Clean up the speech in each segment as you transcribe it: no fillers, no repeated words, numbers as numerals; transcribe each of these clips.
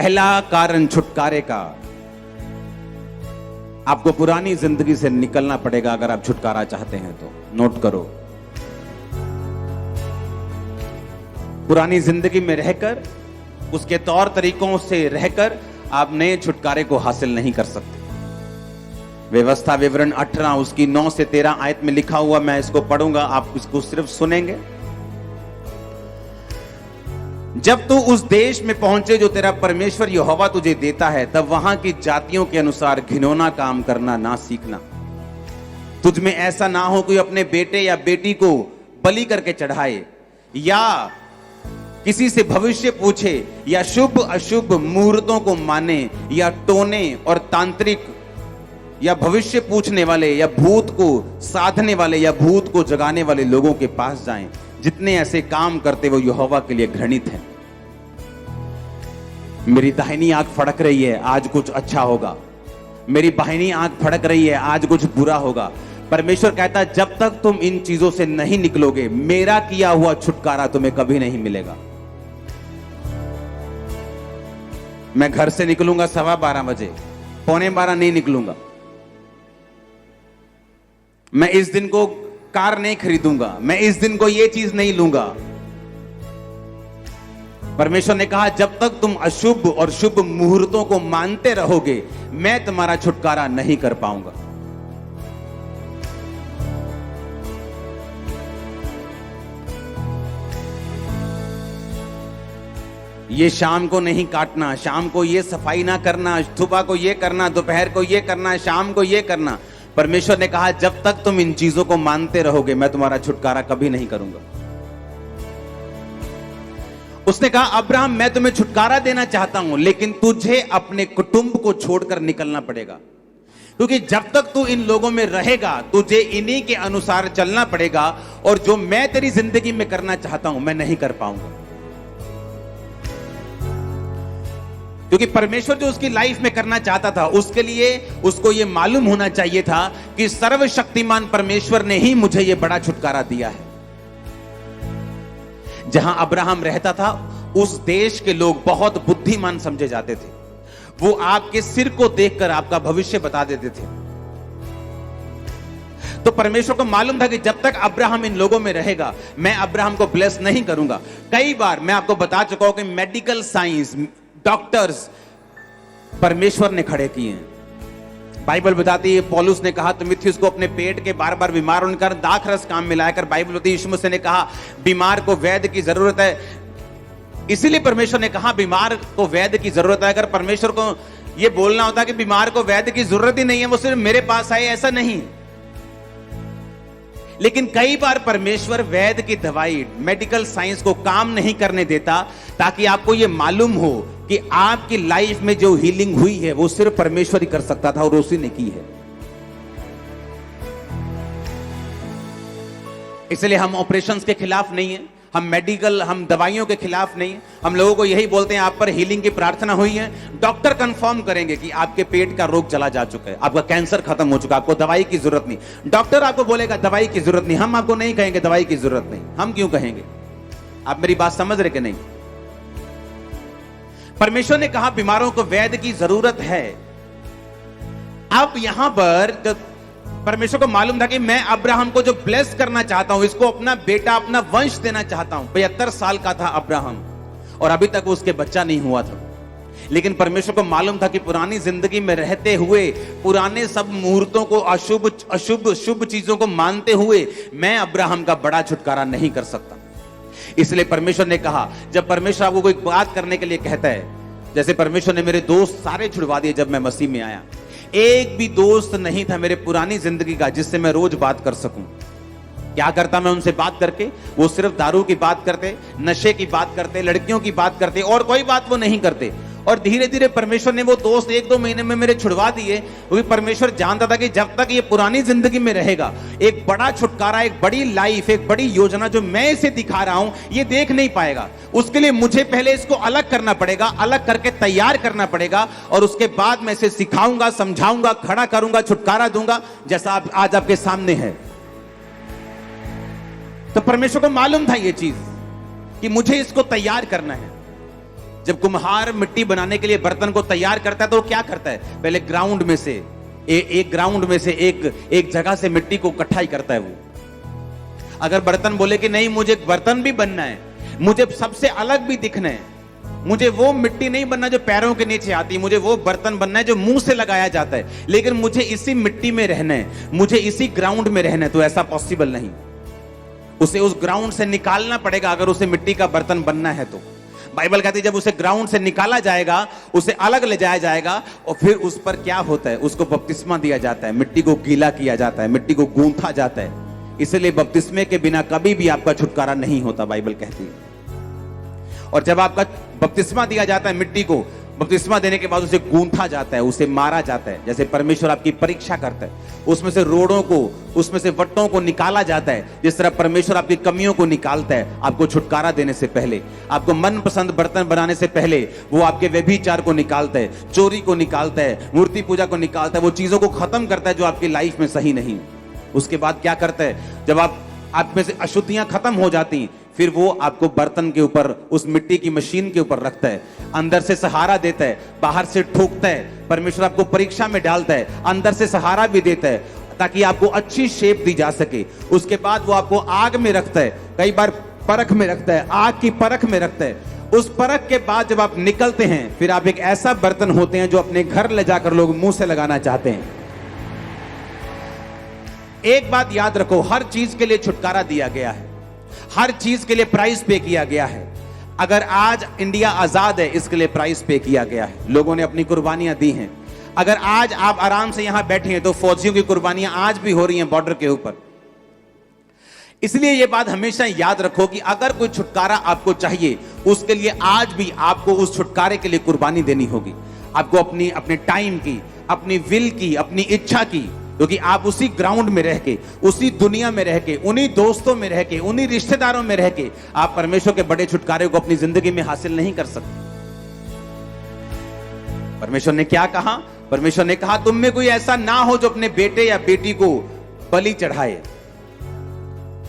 पहला कारण छुटकारे का, आपको पुरानी जिंदगी से निकलना पड़ेगा अगर आप छुटकारा चाहते हैं तो। नोट करो, पुरानी जिंदगी में रहकर, उसके तौर तरीकों से रहकर आप नए छुटकारे को हासिल नहीं कर सकते। व्यवस्था विवरण 18 उसकी 9 से 13 आयत में लिखा हुआ, मैं इसको पढ़ूंगा, आप इसको सिर्फ सुनेंगे। जब तू उस देश में पहुंचे जो तेरा परमेश्वर यहोवा तुझे देता है, तब वहां की जातियों के अनुसार घिनौना काम करना ना सीखना। तुझ में ऐसा ना हो कि अपने बेटे या बेटी को बलि करके चढ़ाए, या किसी से भविष्य पूछे, या शुभ अशुभ मुहूर्तों को माने, या टोने और तांत्रिक, या भविष्य पूछने वाले, या भूत को साधने वाले, या भूत को जगाने वाले लोगों के पास जाएं। जितने ऐसे काम करते वो यहोवा के लिए घृणित हैं। मेरी दाहिनी आंख फड़क रही है, आज कुछ अच्छा होगा। मेरी बाहिनी आंख फड़क रही है, आज कुछ बुरा होगा। परमेश्वर कहता है जब तक तुम इन चीजों से नहीं निकलोगे, मेरा किया हुआ छुटकारा तुम्हें कभी नहीं मिलेगा। मैं घर से निकलूंगा 12:15 बजे, 11:45 नहीं निकलूंगा। मैं इस दिन को कार नहीं खरीदूंगा, मैं इस दिन को ये चीज नहीं लूंगा। परमेश्वर ने कहा जब तक तुम अशुभ और शुभ मुहूर्तों को मानते रहोगे, मैं तुम्हारा छुटकारा नहीं कर पाऊंगा। ये शाम को नहीं काटना, शाम को ये सफाई ना करना, सुबह को ये करना, दोपहर को ये करना, शाम को ये करना। परमेश्वर ने कहा जब तक तुम इन चीजों को मानते रहोगे, मैं तुम्हारा छुटकारा कभी नहीं करूंगा। उसने कहा अब्राहम मैं तुम्हें छुटकारा देना चाहता हूं, लेकिन तुझे अपने कुटुंब को छोड़कर निकलना पड़ेगा, क्योंकि जब तक तू इन लोगों में रहेगा, तुझे इन्हीं के अनुसार चलना पड़ेगा, और जो मैं तेरी जिंदगी में करना चाहता हूं मैं नहीं कर पाऊंगा। क्योंकि परमेश्वर जो उसकी लाइफ में करना चाहता था, उसके लिए उसको यह मालूम होना चाहिए था कि सर्वशक्तिमान परमेश्वर ने ही मुझे यह बड़ा छुटकारा दिया है। जहां अब्राहम रहता था, उस देश के लोग बहुत बुद्धिमान समझे जाते थे। वो आपके सिर को देखकर आपका भविष्य बता देते थे। तो परमेश्वर को मालूम था कि जब तक अब्राहम इन लोगों में रहेगा, मैं अब्राहम को ब्लेस नहीं करूंगा। कई बार मैं आपको बता चुका हूं कि मेडिकल साइंस, डॉक्टर्स परमेश्वर ने खड़े किए हैं। बाइबल बताती है, पौलुस ने कहा तिमुथियुस को अपने पेट के बार बार बीमार होने का दाखरस काम में लाया कर। बाइबल बताती है यीशु मसीह ने कहा बीमार को वैद्य की जरूरत है। इसीलिए परमेश्वर ने कहा बीमार को वैद्य की जरूरत है। अगर परमेश्वर को यह बोलना होता कि बीमार को वैद्य की जरूरत ही नहीं है, वो सिर्फ मेरे पास आए, ऐसा नहीं। लेकिन कई बार परमेश्वर वैद्य की दवाई, मेडिकल साइंस को काम नहीं करने देता, ताकि आपको यह मालूम हो कि आपकी लाइफ में जो हीलिंग हुई है वो सिर्फ परमेश्वर ही कर सकता था और उसी ने की है। इसलिए हम ऑपरेशंस के खिलाफ नहीं है, हम दवाइयों के खिलाफ नहीं है। हम लोगों को यही बोलते हैं आप पर हीलिंग की प्रार्थना हुई है, डॉक्टर कंफर्म करेंगे कि आपके पेट का रोग चला जा चुका है, आपका कैंसर खत्म हो चुका है, आपको दवाई की जरूरत नहीं। डॉक्टर आपको बोलेगा दवाई की जरूरत नहीं, हम आपको नहीं कहेंगे दवाई की जरूरत नहीं। हम क्यों कहेंगे? आप मेरी बात समझ रहे कि नहीं? परमेश्वर ने कहा बीमारों को वैद्य की जरूरत है। अब यहां पर जब परमेश्वर को मालूम था कि मैं अब्राहम को जो ब्लेस करना चाहता हूं, इसको अपना बेटा, अपना वंश देना चाहता हूं। 75 साल का था अब्राहम और अभी तक उसके बच्चा नहीं हुआ था। लेकिन परमेश्वर को मालूम था कि पुरानी जिंदगी में रहते हुए, पुराने सब मुहूर्तों को, अशुभ अशुभ शुभ चीजों को मानते हुए, मैं अब्राहम का बड़ा छुटकारा नहीं कर सकता। इसलिए परमेश्वर ने कहा, जब परमेश्वर आपको कोई बात करने के लिए कहता है, जैसे परमेश्वर ने मेरे दोस्त सारे छुड़वा दिए जब मैं मसीह में आया। एक भी दोस्त नहीं था मेरे पुरानी जिंदगी का जिससे मैं रोज बात कर सकूं। क्या करता मैं उनसे बात करके? वो सिर्फ दारू की बात करते, नशे की बात करते, लड़कियों की बात करते, और कोई बात वो नहीं करते। और धीरे धीरे परमेश्वर ने वो दोस्त 1-2 महीने में मेरे छुड़वा दिए, क्योंकि परमेश्वर जानता था कि जब तक ये पुरानी जिंदगी में रहेगा, एक बड़ा छुटकारा, एक बड़ी लाइफ, एक बड़ी योजना जो मैं इसे दिखा रहा हूं, ये देख नहीं पाएगा। उसके लिए मुझे पहले इसको अलग करना पड़ेगा, अलग करके तैयार करना पड़ेगा, और उसके बाद मैं इसे सिखाऊंगा, समझाऊंगा, खड़ा करूंगा, छुटकारा दूंगा, जैसा आज आपके सामने है। तो परमेश्वर को मालूम था ये चीज कि मुझे इसको तैयार करना है। जब कुम्हार मिट्टी बनाने के लिए बर्तन को तैयार करता है तो वो क्या करता है? पहले ग्राउंड में से एक ग्राउंड में से एक जगह से मिट्टी को इकट्ठा करता है वो। अगर बर्तन बोले कि नहीं मुझे बर्तन भी बनना है, मुझे सबसे अलग भी दिखना है, मुझे वो मिट्टी नहीं बनना जो पैरों के नीचे आती है, मुझे वो बर्तन बनना है जो मुंह से लगाया जाता है, लेकिन मुझे इसी मिट्टी में रहना है, मुझे इसी ग्राउंड में रहना है, तो ऐसा पॉसिबल नहीं। उसे उस ग्राउंड से निकालना पड़ेगा अगर उसे मिट्टी का बर्तन बनना है तो। बाइबल कहती है जब उसे ग्राउंड से निकाला जाएगा, उसे अलग ले जाया जाएगा और फिर उस पर क्या होता है? उसको बपतिस्मा दिया जाता है, मिट्टी को गीला किया जाता है, मिट्टी को गूंथा जाता है। इसलिए बपतिस्मे के बिना कभी भी आपका छुटकारा नहीं होता, बाइबल कहती है। और जब आपका बपतिस्मा दिया जाता है, मिट्टी को बपतिस्मा देने के बाद उसे गूंथा जाता है, उसे मारा जाता है, जैसे परमेश्वर आपकी परीक्षा करता है, उसमें से रोड़ों को, उसमें से वट्टों को निकाला जाता है, जिस तरह परमेश्वर आपकी कमियों को निकालता है। आपको छुटकारा देने से पहले, आपको मनपसंद बर्तन बनाने से पहले वो आपके व्यभिचार को निकालता है, चोरी को निकालता है, मूर्ति पूजा को निकालता है, वो चीजों को खत्म करता है जो आपकी लाइफ में सही नहीं। उसके बाद क्या करता है? जब आप में से अशुद्धियां खत्म हो जाती, फिर वो आपको बर्तन के ऊपर, उस मिट्टी की मशीन के ऊपर रखता है, अंदर से सहारा देता है, बाहर से ठोकता है। परमेश्वर आपको परीक्षा में डालता है, अंदर से सहारा भी देता है ताकि आपको अच्छी शेप दी जा सके। उसके बाद वो आपको आग में रखता है, कई बार परख में रखता है, आग की परख में रखता है। उस परख के बाद जब आप निकलते हैं, फिर आप एक ऐसा बर्तन होते हैं जो अपने घर ले जाकर लोग मुंह से लगाना चाहते हैं। एक बात याद रखो, हर चीज के लिए छुटकारा दिया गया है, हर चीज के लिए प्राइस पे किया गया है। अगर आज इंडिया आजाद है, इसके लिए प्राइस पे किया गया है, लोगों ने अपनी कुर्बानियां दी हैं। अगर आज आप आराम से यहां बैठे हैं तो फौजियों की कुर्बानियां आज भी हो रही हैं बॉर्डर के ऊपर। इसलिए यह बात हमेशा याद रखो कि अगर कोई छुटकारा आपको चाहिए, उसके लिए आज भी आपको उस छुटकारे के लिए कुर्बानी देनी होगी। आपको अपने टाइम की, अपनी विल की, अपनी इच्छा की, क्योंकि आप उसी ग्राउंड में रह के, उसी दुनिया में रह के, उन्हीं दोस्तों में रह के, उन्हीं रिश्तेदारों में रह के आप परमेश्वर के बड़े छुटकारे को अपनी जिंदगी में हासिल नहीं कर सकते। परमेश्वर ने क्या कहा? परमेश्वर ने कहा तुम में कोई ऐसा ना हो जो अपने बेटे या बेटी को बलि चढ़ाए,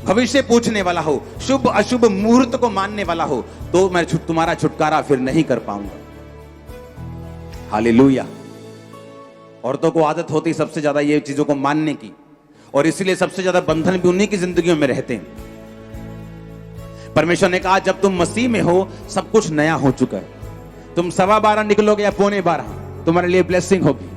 भविष्य पूछने वाला हो, शुभ अशुभ मुहूर्त को मानने वाला हो, तो मैं तुम्हारा छुटकारा फिर नहीं कर पाऊंगा। हालेलुया। औरतों को आदत होती सबसे ज्यादा ये चीजों को मानने की, और इसलिए सबसे ज्यादा बंधन भी उन्हीं की जिंदगियों में रहते हैं। परमेश्वर ने कहा जब तुम मसीह में हो सब कुछ नया हो चुका है। तुम 12:15 निकलोगे या 11:15, तुम्हारे लिए ब्लेसिंग होगी।